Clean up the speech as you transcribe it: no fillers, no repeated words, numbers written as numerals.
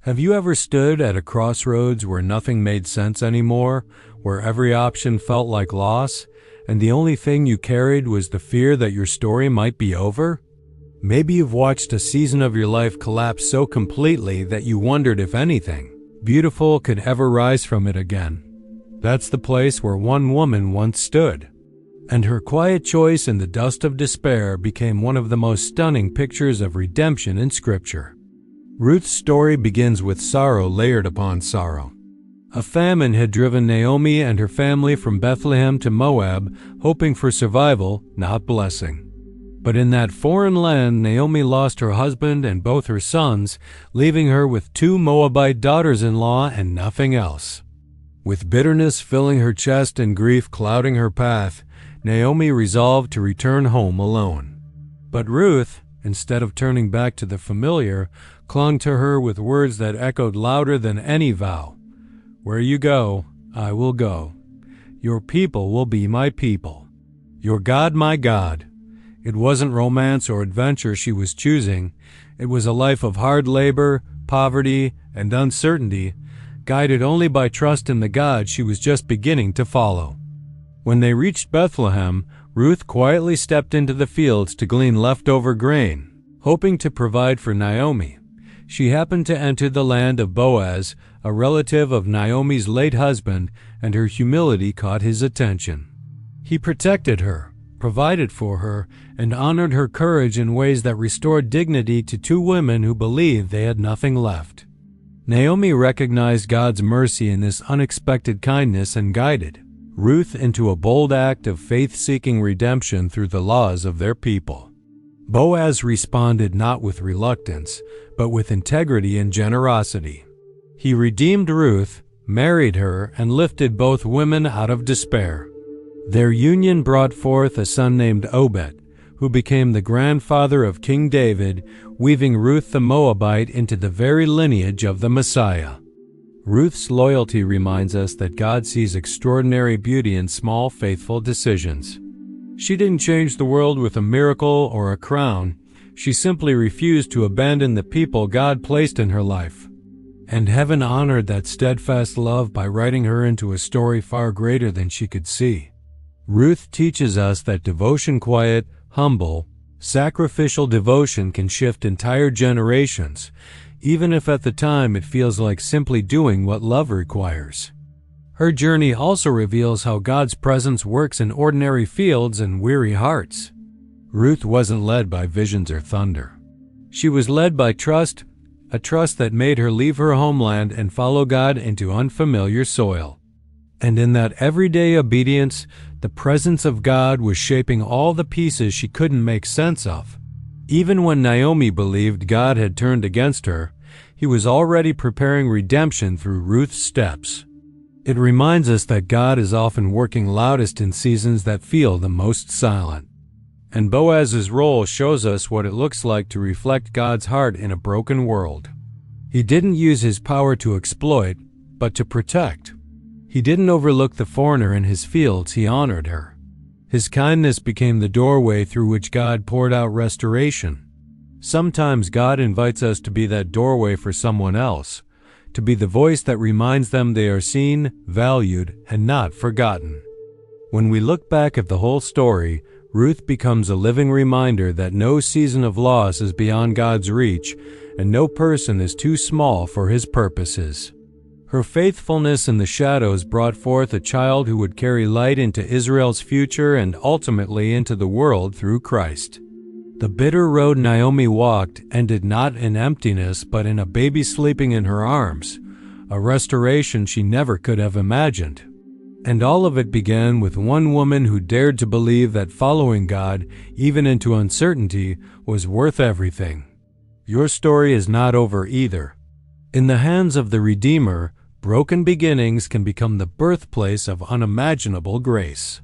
Have you ever stood at a crossroads where nothing made sense anymore, where every option felt like loss, and the only thing you carried was the fear that your story might be over? Maybe you've watched a season of your life collapse so completely that you wondered if anything beautiful could ever rise from it again. That's the place where one woman once stood, and her quiet choice in the dust of despair became one of the most stunning pictures of redemption in Scripture. Ruth's story begins with sorrow layered upon sorrow. A famine had driven Naomi and her family from Bethlehem to Moab, hoping for survival, not blessing. But in that foreign land, Naomi lost her husband and both her sons, leaving her with 2 Moabite daughters-in-law and nothing else. With bitterness filling her chest and grief clouding her path, Naomi resolved to return home alone. But Ruth, instead of turning back to the familiar, clung to her with words that echoed louder than any vow. "Where you go, I will go. Your people will be my people. Your God, my God." It wasn't romance or adventure she was choosing. It was a life of hard labor, poverty, and uncertainty, guided only by trust in the God she was just beginning to follow. When they reached Bethlehem, Ruth quietly stepped into the fields to glean leftover grain, hoping to provide for Naomi. She happened to enter the land of Boaz, a relative of Naomi's late husband, and her humility caught his attention. He protected her, provided for her, and honored her courage in ways that restored dignity to 2 women who believed they had nothing left. Naomi recognized God's mercy in this unexpected kindness and guided Ruth into a bold act of faith-seeking redemption through the laws of their people. Boaz responded not with reluctance, but with integrity and generosity. He redeemed Ruth, married her, and lifted both women out of despair. Their union brought forth a son named Obed, who became the grandfather of King David, weaving Ruth the Moabite into the very lineage of the Messiah. Ruth's loyalty reminds us that God sees extraordinary beauty in small, faithful decisions. She didn't change the world with a miracle or a crown. She simply refused to abandon the people God placed in her life. And heaven honored that steadfast love by writing her into a story far greater than she could see. Ruth teaches us that devotion, quiet, humble, sacrificial devotion can shift entire generations, even if at the time it feels like simply doing what love requires. Her journey also reveals how God's presence works in ordinary fields and weary hearts. Ruth wasn't led by visions or thunder. She was led by trust, a trust that made her leave her homeland and follow God into unfamiliar soil. And in that everyday obedience, the presence of God was shaping all the pieces she couldn't make sense of. Even when Naomi believed God had turned against her, He was already preparing redemption through Ruth's steps. It reminds us that God is often working loudest in seasons that feel the most silent. And Boaz's role shows us what it looks like to reflect God's heart in a broken world. He didn't use his power to exploit, but to protect. He didn't overlook the foreigner in his fields, he honored her. His kindness became the doorway through which God poured out restoration. Sometimes God invites us to be that doorway for someone else, to be the voice that reminds them they are seen, valued, and not forgotten. When we look back at the whole story, Ruth becomes a living reminder that no season of loss is beyond God's reach, and no person is too small for His purposes. Her faithfulness in the shadows brought forth a child who would carry light into Israel's future and ultimately into the world through Christ. The bitter road Naomi walked ended not in emptiness but in a baby sleeping in her arms, a restoration she never could have imagined. And all of it began with one woman who dared to believe that following God, even into uncertainty, was worth everything. Your story is not over either. In the hands of the Redeemer, broken beginnings can become the birthplace of unimaginable grace.